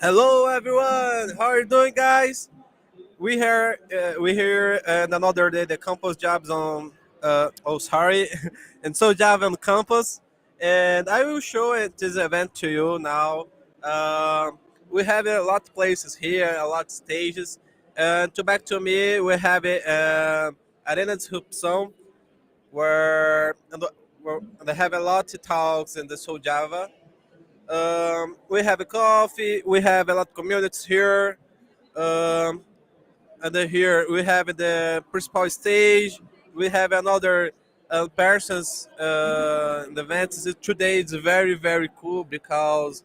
Hello, everyone. How are you doing, guys? We here and another day the campus jobs on. Sorry, and SouJava on campus, and I will show it this event to you now. We have a lot of places here, a lot of stages. And to back to me, we have it Arena's Hoop Zone, where they have a lot of talks in the SouJava. We have a coffee. We have a lot of communities here. Um, and then here we have the principal stage. We have another persons in the events. Today it's very cool because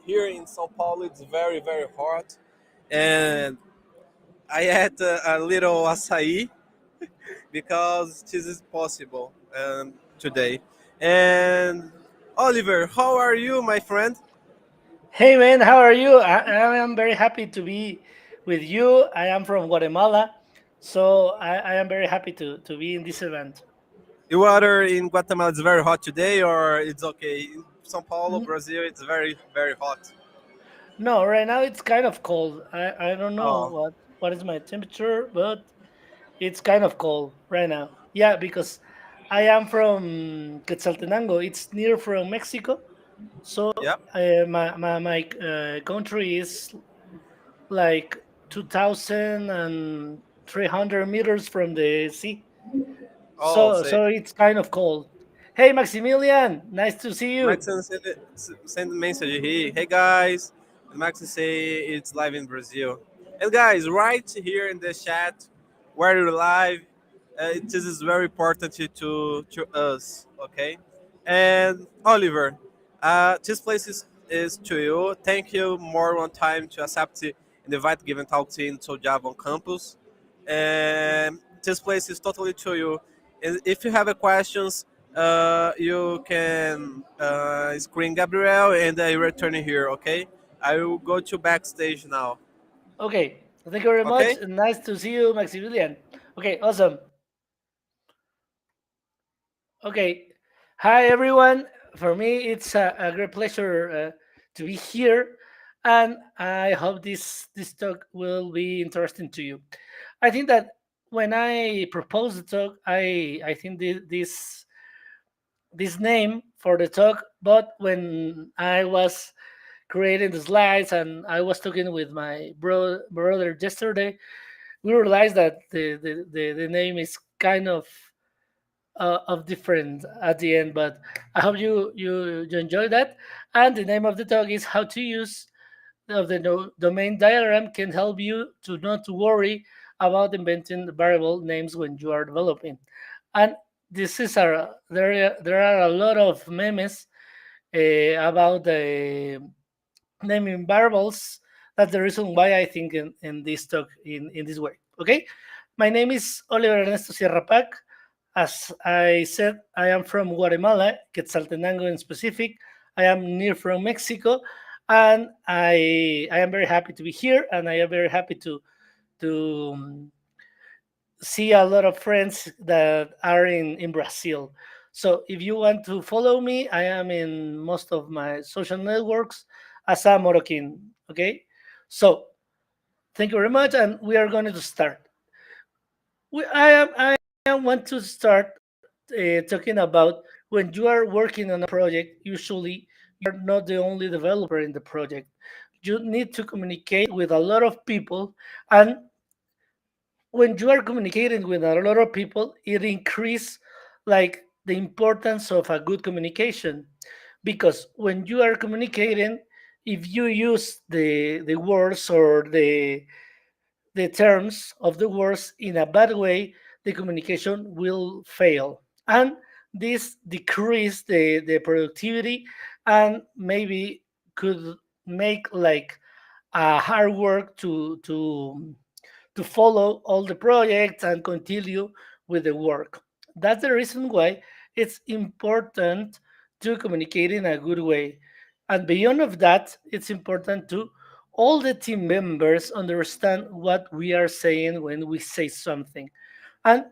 here in São Paulo it's very hot, and I had a little açaí because this is possible today. And Oliver, how are you, my friend? Hey man, how are you? I am very happy to be with you. I am from Guatemala, so I am very happy to be in this event. The weather in Guatemala is very hot today, or it's okay. In São Paulo, N- Brazil, it's very hot. No, right now it's kind of cold. I don't know Oh, what is my temperature, but it's kind of cold right now. Yeah, because I am from Quetzaltenango. It's near from Mexico, so yeah. my country is like 2,300 meters from the sea. Oh, So say so it's kind of cold. Hey Maximilian, nice to see you. Maxon send a message. Hey guys, and Maxon say it's live in Brazil. And guys, right here in the chat, where you're live, this is very important to us. Okay, and Oliver, this place is to you. Thank you more one time to accept the invite given talk to in SouJava on campus. And this place is totally to you. And if you have a questions, you can screen Gabriel and I return here. Okay, I will go to backstage now. Okay, thank you very Okay. much. Nice to see you, Maximilian. Okay, awesome. Okay, hi everyone. For me, it's a great pleasure to be here, and I hope this talk will be interesting to you. I think that when I proposed the talk, I think this name for the talk, but when I was creating the slides and I was talking with my brother yesterday, we realized that the name is kind of different at the end. But I hope you enjoy that. And the name of the talk is how to use of the domain diagram can help you to not to worry about inventing the variable names when you are developing. And this is a there are a lot of memes about the naming variables. That's the reason why I think in this talk in this way. Okay, my name is Oliver Ernesto Sierra Pac. As I said, I am from Guatemala, Quetzaltenango in specific. I am near from Mexico, and I am very happy to be here, and I am very happy to see a lot of friends that are in Brazil. So if you want to follow me, I am in most of my social networks as a Moroccan. Okay, so thank you very much, and we are going to start. I want to start talking about when you are working on a project. Usually, you're not the only developer in the project. You need to communicate with a lot of people, and when you are communicating with a lot of people, it increases like the importance of a good communication, because when you are communicating, if you use the words or the terms of the words in a bad way, the communication will fail, and this decrease the productivity, and maybe could make like a hard work to follow all the projects and continue with the work. That's the reason why it's important to communicate in a good way. And beyond of that, it's important to all the team members understand what we are saying when we say something. And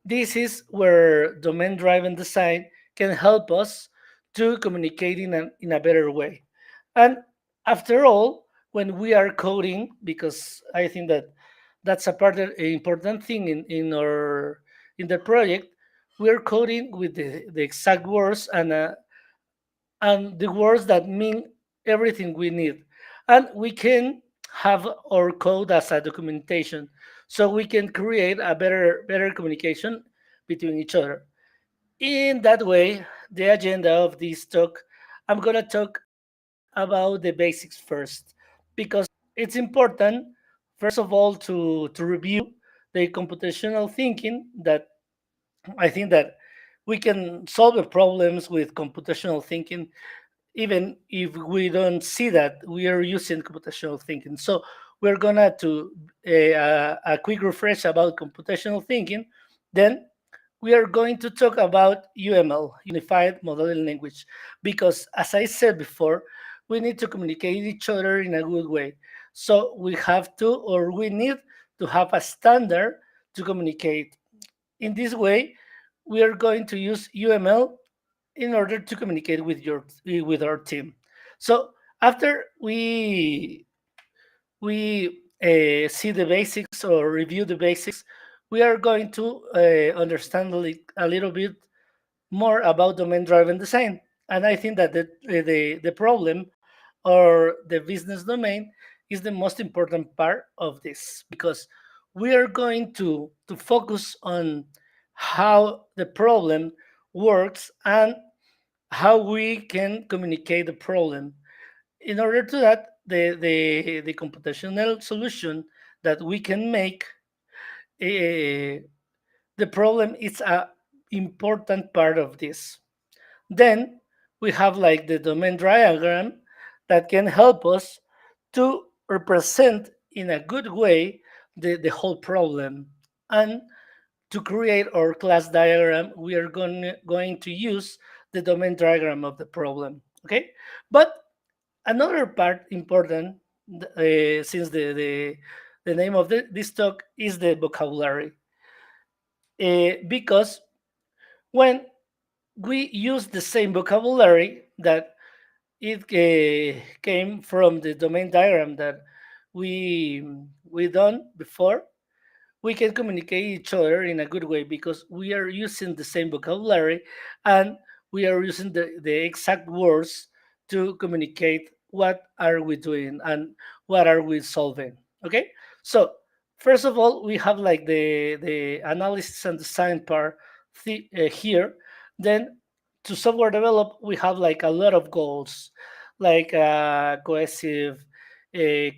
this is where domain driven design can help us to communicate in a better way. And After all, when we are coding, because I think that that's a part of an important thing in the project, we are coding with the exact words and the words that mean everything we need. And we can have our code as a documentation, so we can create a better communication between each other. In that way, the agenda of this talk, I'm going to talk about the basics first, because it's important, first of all, to review the computational thinking that I think that we can solve the problems with computational thinking even if we don't see that we are using computational thinking. So we're gonna to a quick refresh about computational thinking. Then we are going to talk about UML, Unified Modeling Language, because as I said before, we need to communicate each other in a good way. So we have to, or we need to have a standard to communicate. In this way, we are going to use UML in order to communicate with our team. So after we see the basics or review the basics, we are going to understand a little bit more about domain-driven design. And I think that the problem or the business domain is the most important part of this, because we are going to focus on how the problem works and how we can communicate the problem. In order to that, the computational solution that we can make, uh, the problem is a important part of this. Then we have like the domain diagram that can help us to represent in a good way the whole problem. And to create our class diagram, we are going to use the domain diagram of the problem. Okay, but another part important, since the name of this talk is the vocabulary, because when we use the same vocabulary that it came from the domain diagram that we we done before, we can communicate each other in a good way because we are using the same vocabulary and we are using the exact words to communicate what are we doing and what are we solving. Okay, so first of all, we have like the analysis and design part here. Then to software develop, we have like a lot of goals, like cohesive,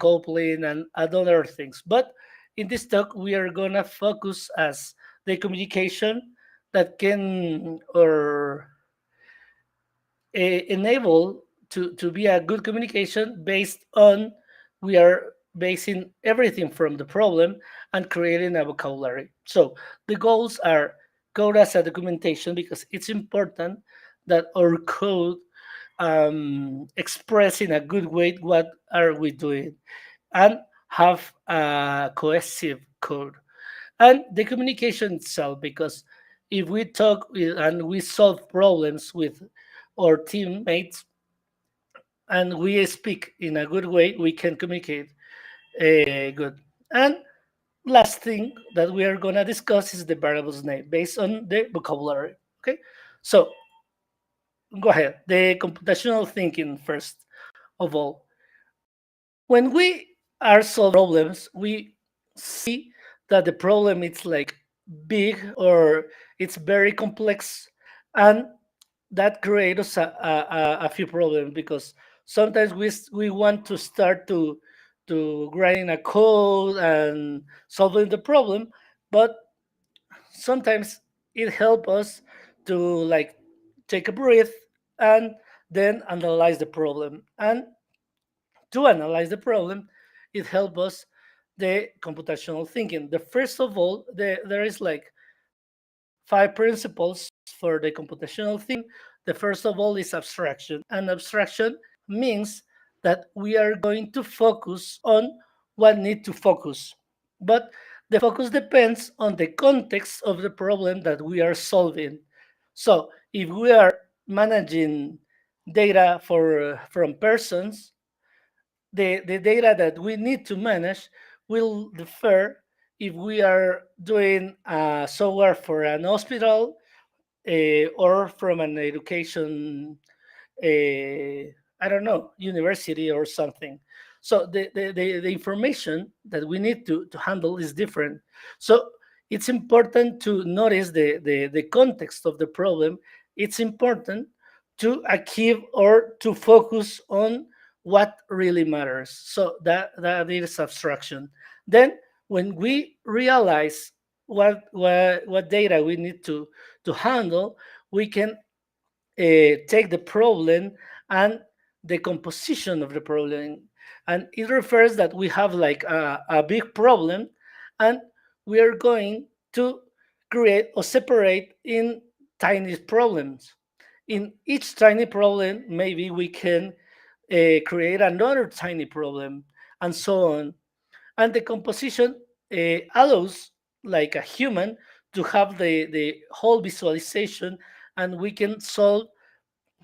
coupling, and other things. But in this talk, we are gonna focus as the communication that can or enable to be a good communication based on we are basing everything from the problem and creating a vocabulary. So the goals are code as a documentation, because it's important that our code express in a good way what are we doing and have a cohesive code and the communication itself, because if we talk and we solve problems with our teammates and we speak in a good way, we can communicate good. And last thing that we are going to discuss is the variables name based on the vocabulary. Okay, so go ahead. The computational thinking first of all. When we are solving problems, we see that the problem is like big or it's very complex, and that creates a few problems because sometimes we want to start to writing a code and solving the problem, but sometimes it helps us to like take a breath and then analyze the problem. And to analyze the problem, it helps us the computational thinking. The first of all, there is like 5 principles for the computational thinking. The first of all is abstraction, and abstraction means that we are going to focus on what need to focus, but the focus depends on the context of the problem that we are solving. So if we are managing data for from persons, the data that we need to manage will differ if we are doing software for an hospital or from an education, I don't know, university or something. So the information that we need to handle is different. So it's important to notice the context of the problem. It's important to achieve or to focus on what really matters. So that is abstraction. Then when we realize what data we need to handle, we can take the problem and the composition of the problem. And it refers that we have like a big problem, and we are going to create or separate in tiny problems. In each tiny problem, maybe we can create another tiny problem, and so on. And the composition allows like a human to have the whole visualization, and we can solve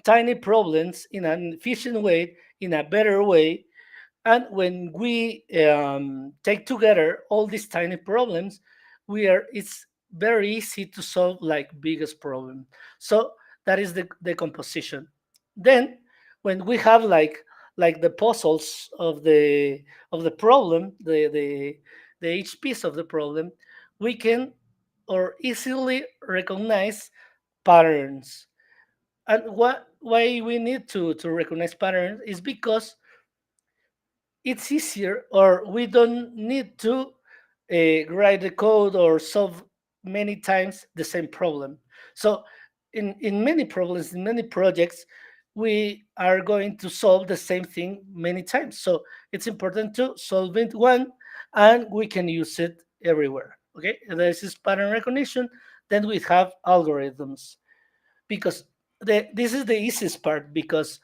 tiny problems in an efficient way, in a better way. And when we take together all these tiny problems, it's very easy to solve like biggest problem. So that is the composition. Then when we have like the puzzles of the problem, the each piece of the problem, we can or easily recognize patterns. And why we need to recognize patterns is because it's easier, or we don't need to write the code or solve many times the same problem. So in many problems, in many projects, we are going to solve the same thing many times. So it's important to solve it one, and we can use it everywhere. Okay, and this is pattern recognition. Then we have algorithms, because this is the easiest part, because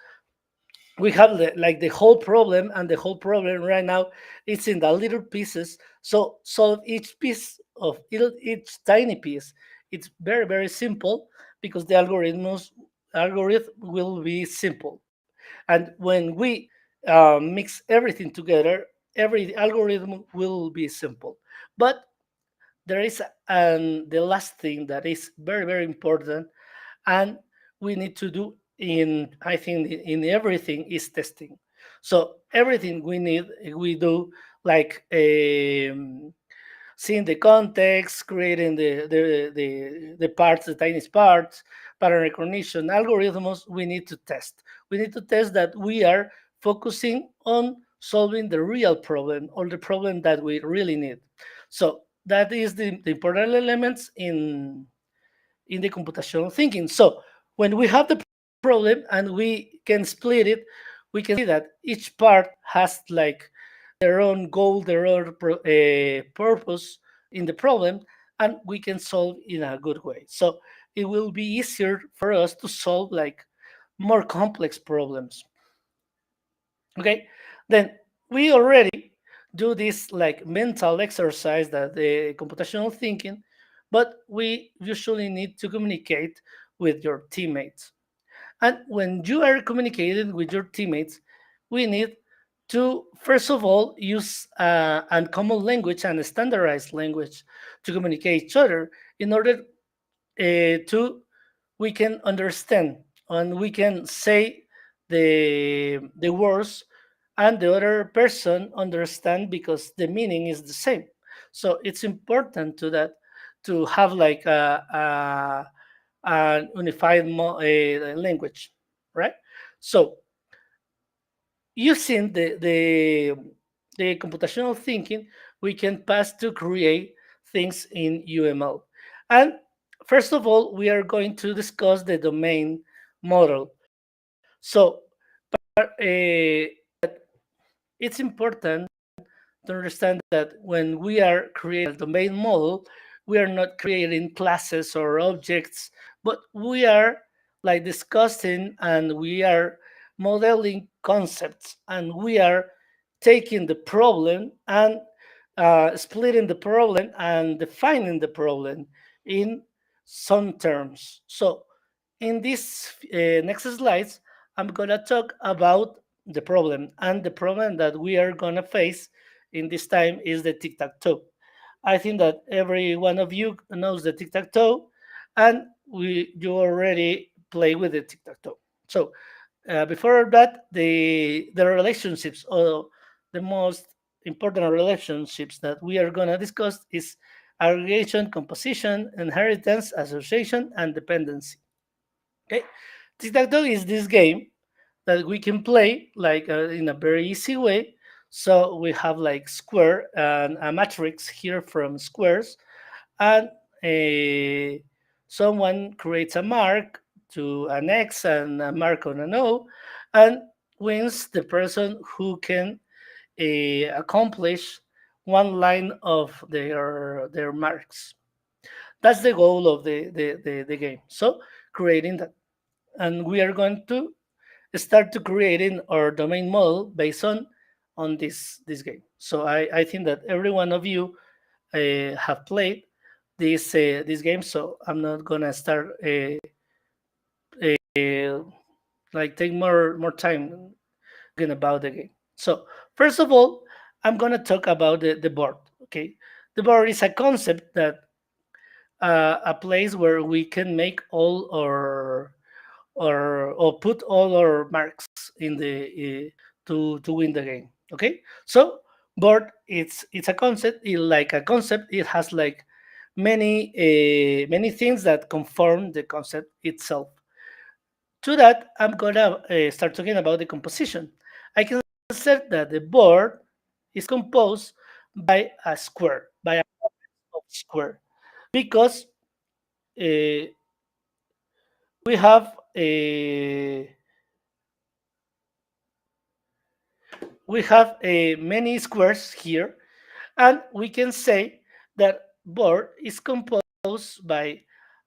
we have like the whole problem, and the whole problem right now it's in the little pieces. So solve each piece of each tiny piece. It's very simple, because the algorithm will be simple. And when we mix everything together, every algorithm will be simple. But there is the last thing that is very important, and we need to do in, I think, in everything, is testing. So everything we do, like seeing the context, creating the parts, the tiniest parts, pattern recognition, algorithms, we need to test. We need to test that we are focusing on solving the real problem, or the problem that we really need. So that is the important elements in the computational thinking. So when we have the problem and we can split it, we can see that each part has like their own goal, their own purpose in the problem, and we can solve in a good way. So it will be easier for us to solve like more complex problems. Okay, then we already do this like mental exercise, that the computational thinking, but we usually need to communicate with your teammates. And when you are communicating with your teammates, we need to first of all use a common language and a standardized language to communicate each other, in order to we can understand, and we can say the words, and the other person understand, because the meaning is the same. So it's important to that, to have like a unified language, right? So using the computational thinking, we can pass to create things in UML. And first of all, we are going to discuss the domain model. So it's important to understand that when we are creating a domain model, we are not creating classes or objects, but we are like discussing, and we are modeling concepts, and we are taking the problem and splitting the problem and defining the problem in some terms. So in this next slides, I'm going to talk about the problem. And the problem that we are going to face in this time is the tic tac toe. I think that every one of you knows the tic tac toe, and you already play with the tic tac toe. So before that, the relationships, or the most important relationships that we are going to discuss, is aggregation, composition, inheritance, association, and dependency. Okay, tic tac toe is this game that we can play like in a very easy way. So we have like square and a matrix here from squares, and a, someone creates a mark to an X and a mark on an O, and wins the person who can accomplish one line of their marks. That's the goal of the game. So creating that, and we are going to start to creating our domain model based on this game. So I think that every one of you have played this game. So I'm not gonna start uh, like take more time talking about the game. So first of all, I'm gonna talk about the board. Okay, the board is a concept that a place where we can make all our or put all our marks in the to win the game. Okay, so board it's a concept. Like a concept, it has like many things that conform the concept itself. To that, I'm gonna start talking about the composition. I can say that the board is composed by a square, by a square, because uh, we have a many squares here, and we can say that board is composed by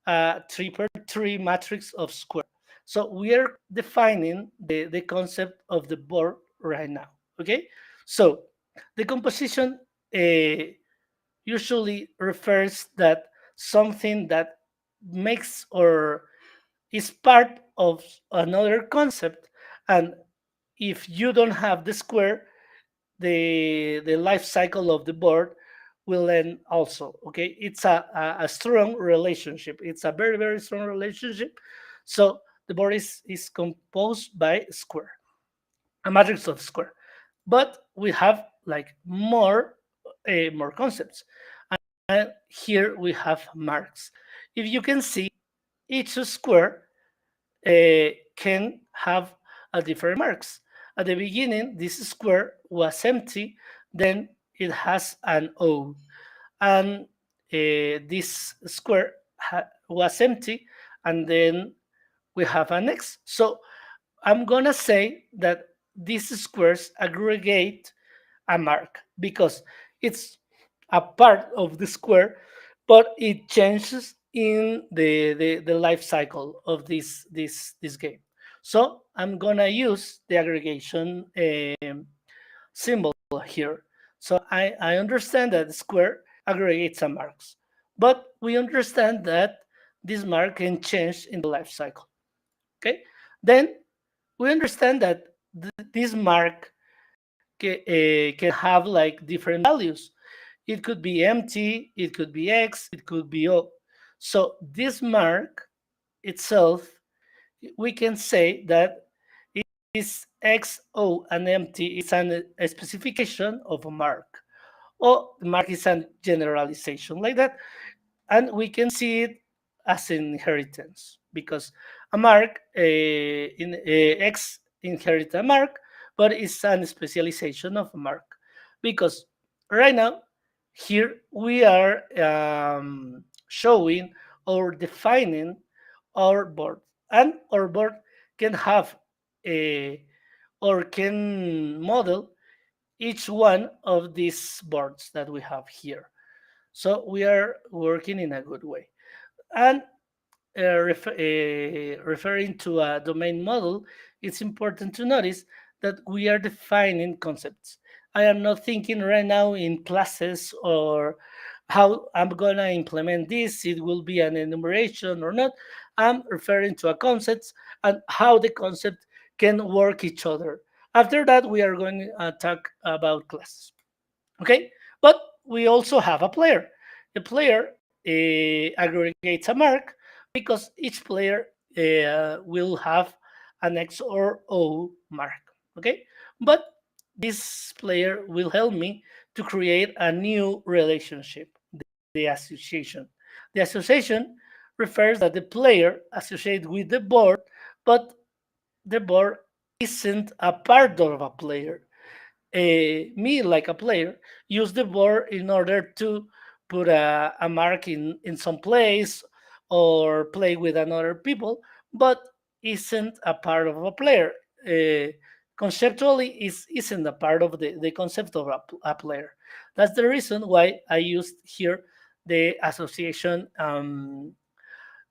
a 3 by 3 matrix of square. So we are defining the concept of the board right now. Okay, so the composition usually refers that something that makes or is part of another concept, and if you don't have the square, the life cycle of the board will end also. Okay, it's a strong relationship. It's a very strong relationship. So the board is composed by square, a matrix of square, but we have like more concepts, and here we have marks. If you can see, each square can have a different marks. At the beginning, this square was empty, then it has an O, and this square was empty, and then we have an X. So I'm gonna say that these squares aggregate a mark because it's a part of the square, but it changes in the life cycle of this game. So I'm gonna use the aggregation symbol here. So I understand that the square aggregates some marks, but we understand that this mark can change in the life cycle. Okay, then we understand that this mark can have like different values. It could be empty, it could be X, it could be O. So this mark itself, we can say that it is X, O, and empty is a specification of a mark. Or the mark is a generalization like that. And we can see it as inheritance because a mark in X inherit a mark, but it's an specialization of a mark because right now here we are showing or defining our board, and our board can have a or can model each one of these boards that we have here. So we are working in a good way. And referring to a domain model, it's important to notice that we are defining concepts. I am not thinking right now in classes or how I'm going to implement this. It will be an enumeration or not. I'm referring to a concept and how the concept can work each other. After that, we are going to talk about classes. Okay, but we also have a player. The player aggregates a mark because each player will have an X or O mark. Okay, but this player will help me to create a new relationship, the association. The association refers that the player associates with the board, but the board isn't a part of a player. Me, like a player, use the board in order to put a mark in some place or play with another people, but isn't a part of a player. Uh, Conceptually, isn't a part of the concept of a player. That's the reason why I used here the association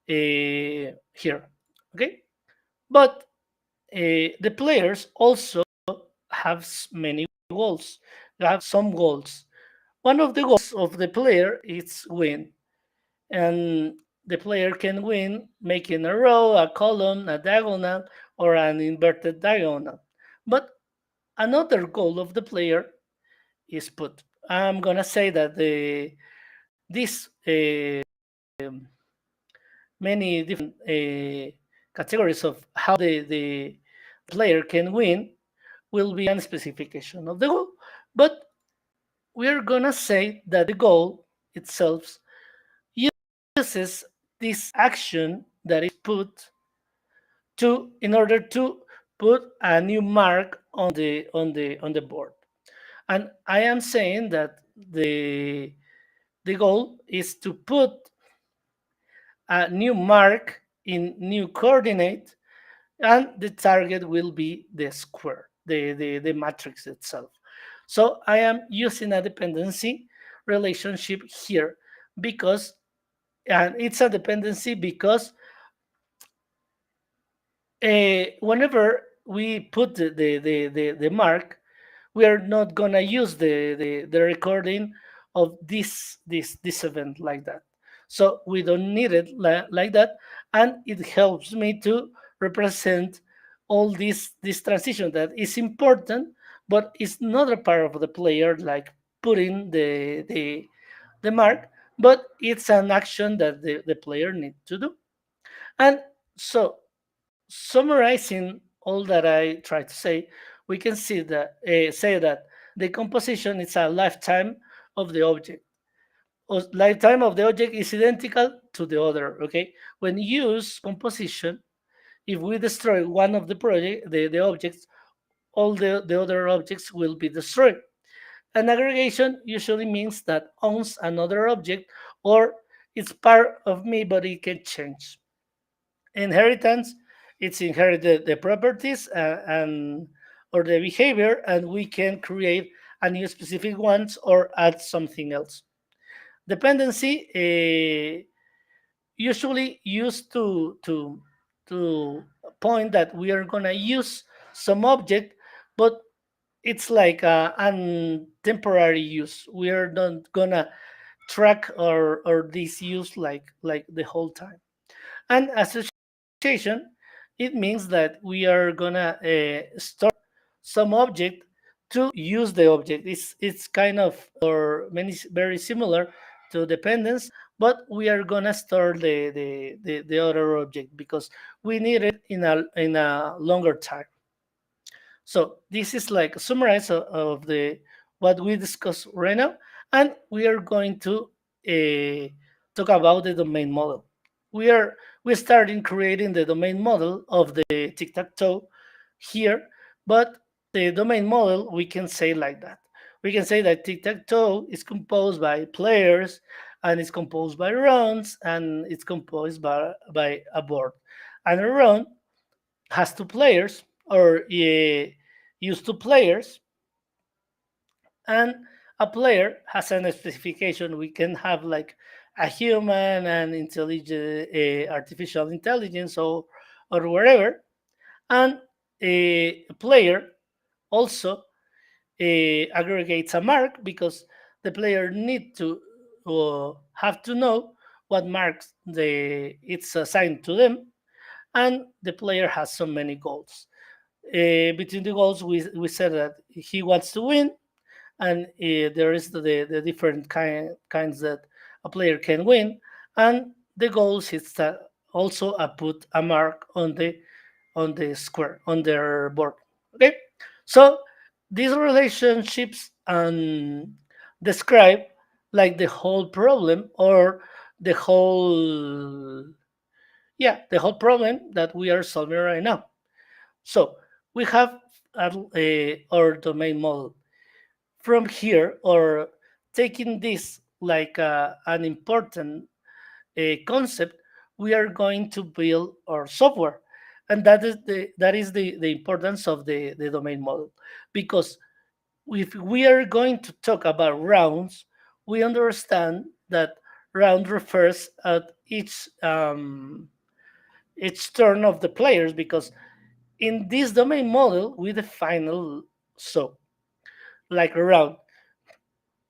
here. Okay, but the players also have many goals. They have some goals. One of the goals of the player is win, and the player can win making a row, a column, a diagonal, or an inverted diagonal. But another goal of the player is put. I'm gonna say that these many different categories of how the player can win will be a specification of the goal. But we're gonna say that the goal itself uses this action that is put to in order to put a new mark on the board. And I am saying that the goal is to put a new mark in new coordinate, and the target will be the square, the matrix itself. So I am using a dependency relationship here because, and it's a dependency because whenever we put the mark, we are not gonna use the recording of this event like that. So we don't need it like that, and it helps me to represent all this transition that is important, but it's not a part of the player like putting the mark, but it's an action that the player needs to do. And so summarizing all that I try to say, we can say that the composition is a lifetime of the object. Lifetime of the object is identical to the other. Okay, when you use composition, if we destroy one of the objects, all the other objects will be destroyed. An aggregation usually means that owns another object or it's part of me, but it can change. Inheritance, it's inherited the properties and or the behavior, and we can create a new specific ones or add something else. Dependency usually used to point that we are gonna use some object, but it's like an temporary use. We are not gonna track or this use like the whole time. And association, it means that we are gonna store some object to use the object. It's kind of or many very similar to dependence, but we are gonna store the other object because we need it in a longer time. So this is like a summarize of the what we discussed right now, and we are going to uh, talk about the domain model. We are we starting creating the domain model of the tic tac toe here, but the domain model we can say like that. We can say that tic tac toe is composed by players, and it's composed by rounds, and it's composed by a board. And a round has two players or use two players, and a player has an specification. We can have like a human and intelligent artificial intelligence or whatever, and a player also aggregates a mark because the player need to have to know what marks it's assigned to them, and the player has so many goals. Between the goals, we said that he wants to win, and there is the different kinds that a player can win, and the goals is that also put a mark on the square on their board. Okay, so these relationships describe like the whole problem or the whole the whole problem that we are solving right now. So we have our domain model from here, or taking this like an important concept, we are going to build our software, and that is the importance of the domain model, because if we are going to talk about rounds, we understand that round refers at each turn of the players, because in this domain model we define so like a round.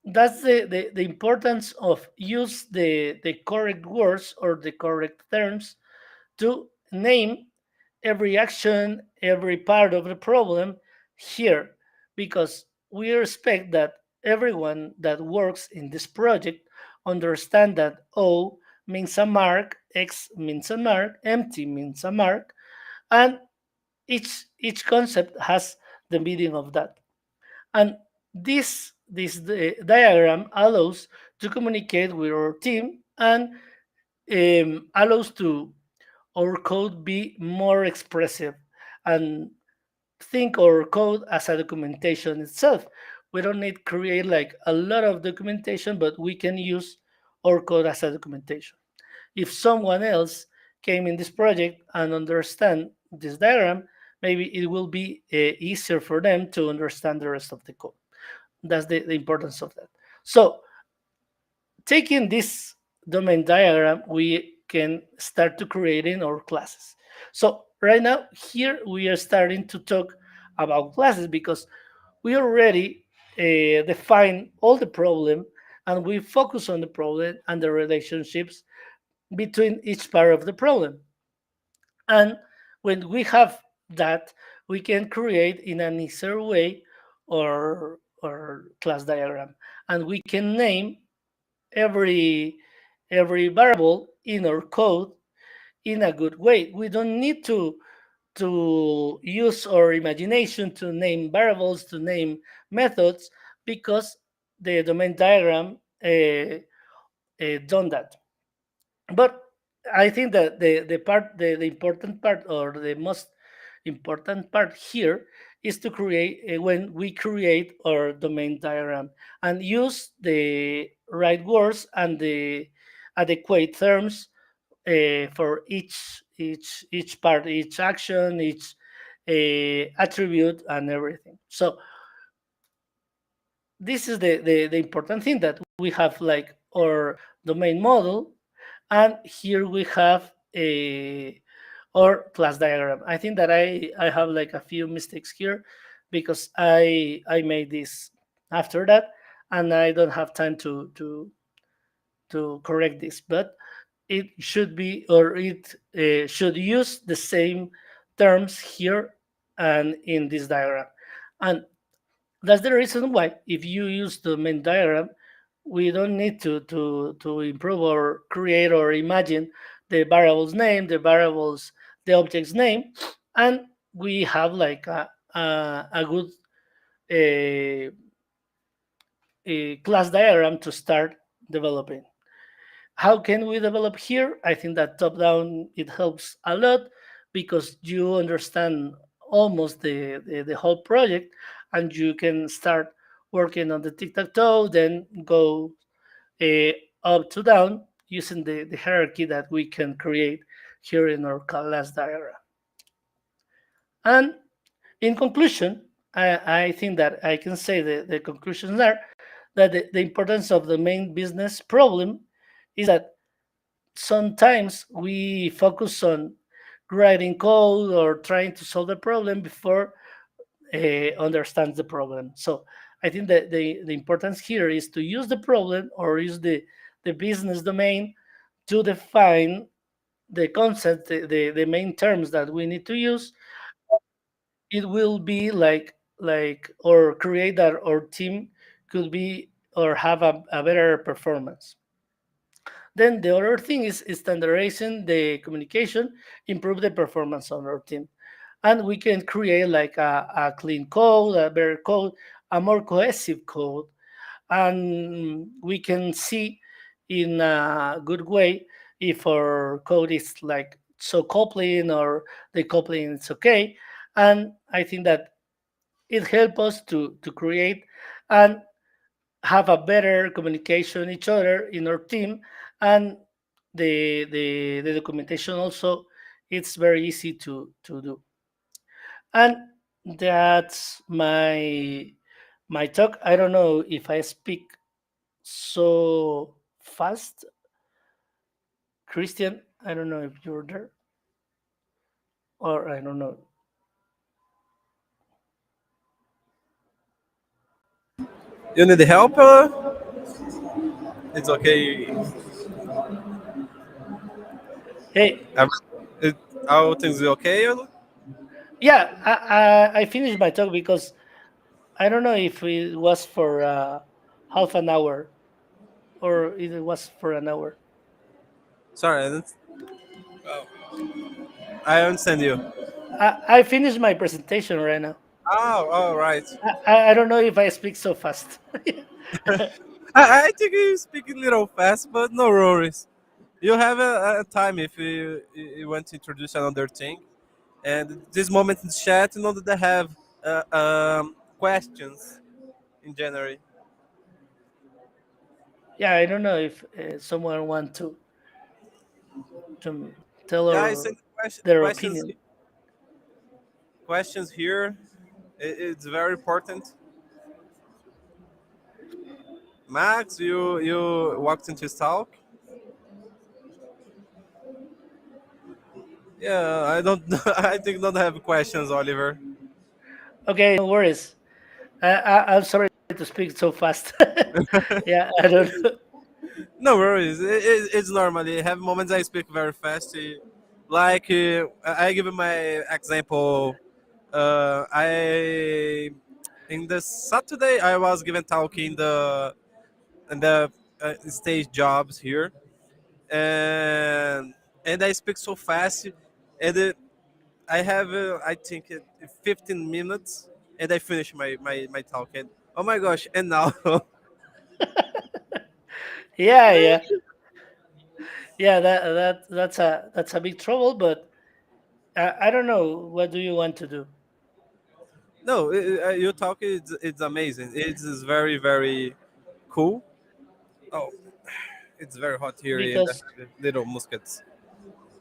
That's the importance of use the correct words or the correct terms to name every action, every part of the problem here, because we expect that everyone that works in this project understand that O means a mark, X means a mark, empty means a mark, and each concept has the meaning of that. And this diagram allows to communicate with our team, and allows to our code be more expressive, and think our code as a documentation itself. We don't need create like a lot of documentation, but we can use our code as a documentation. If someone else came in this project and understand this diagram, maybe it will be easier for them to understand the rest of the code. That's the importance of that. So taking this domain diagram, we can start to creating our classes. So right now here we are starting to talk about classes, because we already define all the problem, and we focus on the problem and the relationships between each part of the problem. And when we have that, we can create in an easier way or class diagram, and we can name every every variable in our code in a good way. We don't need to use our imagination to name variables, to name methods, because the domain diagram done that. But I think that the important part, or the most important part here, is to create when we create our domain diagram and use the right words and the adequate terms for each part, each action, each attribute, and everything. So this is the important thing, that we have like our domain model, and here we have a or class diagram. I think that I have like a few mistakes here, because I made this after that, and I don't have time to correct this, but it should be, or it should use the same terms here and in this diagram. And that's the reason why, if you use the main diagram, we don't need to improve or create or imagine the variable's name, the object's name, and we have like a good uh, class diagram to start developing. How can we develop here? I think that top down it helps a lot, because you understand almost the whole project, and you can start working on the tic-tac-toe, then go uh, up to down using the hierarchy that we can create here in our class diagram. And in conclusion, I think that I can say the conclusions are that the importance of the main business problem is that sometimes we focus on writing code or trying to solve the problem before understands the problem. So I think that the importance here is to use the problem, or use the business domain to define the concept, the main terms that we need to use, it will be like or create that our team could be or have a better performance. Then the other thing is standardizing the communication, improve the performance on our team. And we can create like a clean code, a better code, a more cohesive code. And we can see in a good way if our code is like so coupling or the coupling is okay. And I think that it helps us to create and have a better communication each other in our team, and the documentation also it's very easy to do. And that's my talk. I don't know if I speak so fast, Christian. I don't know if you're there, or I don't know. You need help? It's okay. Hey, Every- It, all things okay? yeah, I finished my talk because I don't know if it was for half an hour or it was for an hour. Sorry, I understand you. I finished my presentation right now. Oh, all right. I don't know if I speak so fast. I think you speak a little fast, but no worries. You have a time if you want to introduce another thing. And this moment in the chat, you know that they have questions in January. Yeah, I don't know if someone want to tell Yeah, I her send their questions opinion. questions here. It's very important. Max, you walked into his talk. Yeah, I don't. I think don't have questions, Oliver. Okay, no worries. I'm sorry to speak so fast. Yeah, I don't know. No worries. It's normally have moments I speak very fast. Like I give you my example. I in the Saturday I was given talk in the stage jobs here, and I speak so fast, and I have I think 15 minutes, and I finish my talk. And oh my gosh! And now Yeah, yeah, yeah. That's a big trouble, but I don't know. What do you want to do? no, your talk is it's amazing. It is very very cool. Oh, it's very hot here in the Because little muskets.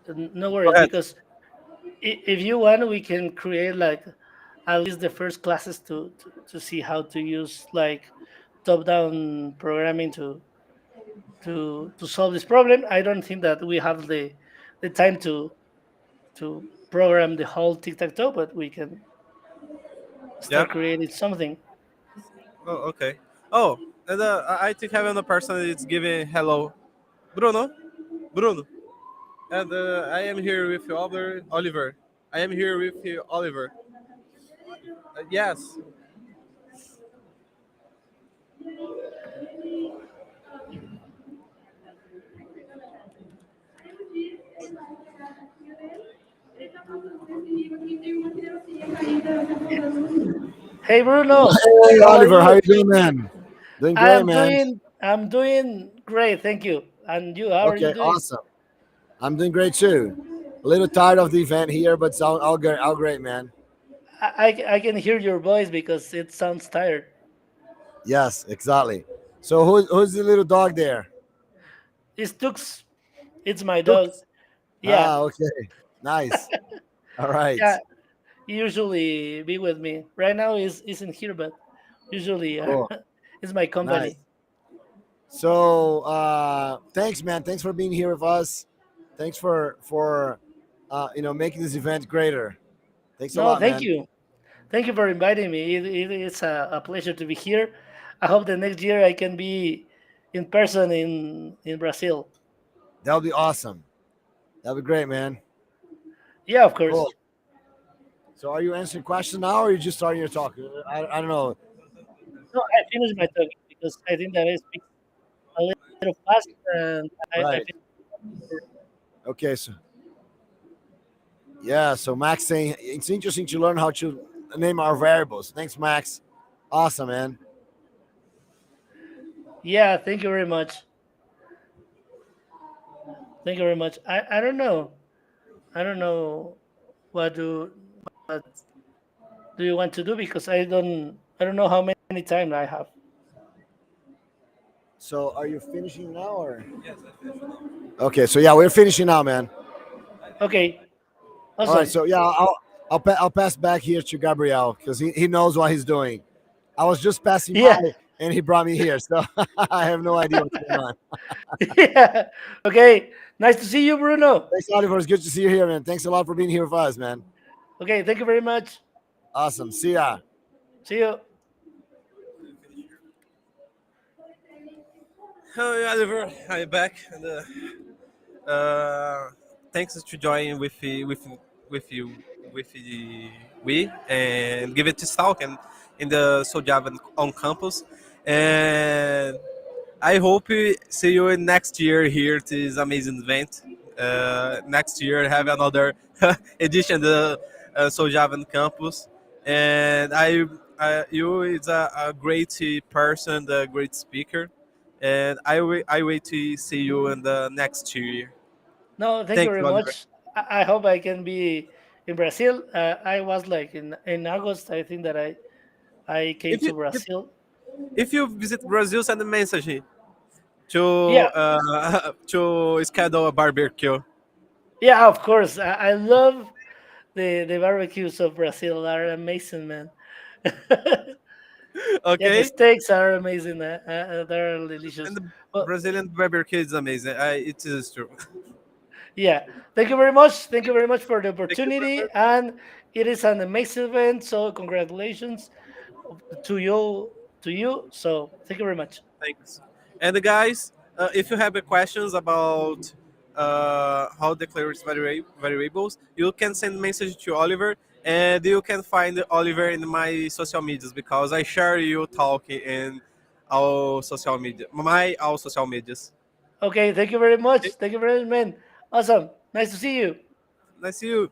no Go worries. ahead. Because if you want, we can create like at least the first classes to see how to use like top down programming to solve this problem. I don't think that we have the time to program the whole tic tac toe, but we can Yeah. start creating something. Oh, okay. Oh, and I think having a person is giving hello, Bruno. Bruno. And I am here with you, Oliver. I am here with you, Oliver. Yes. Hey Bruno, Hey how are Oliver, how you? you doing, man? Doing great, man. I'm doing great, thank you. And you, how are you Okay, doing? awesome. I'm doing great too. A little tired of the event here, but it's all good, all great, man. I can hear your voice because it sounds tired. Yes, exactly. So who's the little dog there? It's Tux. It's my dog. Tooks. Yeah, Ah, okay, nice. All right, yeah. He usually be with me. Right now is isn't here, but usually cool, it's my nice. company. So thanks, man. Thanks for being here with us. Thanks for making this event greater. Thanks a No, lot, thank man. you. Thank you for inviting me. It's a pleasure to be here. I hope the next year I can be in person in Brazil. That'll be awesome. That'll be great, man. Yeah, of Cool. course. So are you answering questions now, or are you just starting your talk? I don't know. No, I finished my talking because I think that I speak a little fast, and I Right. think Okay. So yeah. So Max saying it's interesting to learn how to name our variables. Thanks, Max. Awesome, man. yeah. Thank you very much. Thank you very much. I don't know. I don't know what do you want to do because I don't know how many time I have. So are you finishing now, or? Okay. So yeah, we're finishing now, man. Okay, All right. awesome. So yeah, I'll pass back here to Gabriel because he knows what he's doing. I was just passing Yeah, by and he brought me here, so I have no idea what's going on. yeah. Okay, nice to see you, Bruno. Thanks, Oliver. It's good to see you here, man. Thanks a lot for being here with us, man. Okay, thank you very much. Awesome. See ya. See you. Hi, Oliver. Hi, back. And, thanks to join with you with the, we and give it to Stalk and in the SouJava on campus. And I hope we see you in next year here to this amazing event. Next year have another edition of the SouJava campus. And you is a great person, a great speaker. And I wait to see you in the next year. No, thank you Thank very you, Oliver. much. I hope I can be in Brazil. I was like in August. I think that I came If you to Brazil. if you visit Brazil, send a message to Yeah, to schedule a barbecue. yeah. Of course, I love the barbecues of Brazil. Are amazing, man. Yeah, the Okay, steaks are amazing. They're and delicious. the Well, Brazilian barbecue is amazing. It is true. yeah. Thank you very much. Thank you very much for the Thank you very opportunity, much. and it is an amazing event. So congratulations to you, to you. So thank you very much. Thanks. And guys, if you have questions about how declare its variables, you can send message to Oliver, and you can find Oliver in my social medias because I share you talking in all social media, my all social medias. Okay. Thank you very much. Okay? Thank you very much, man. Awesome. Nice to see you. Nice to see you.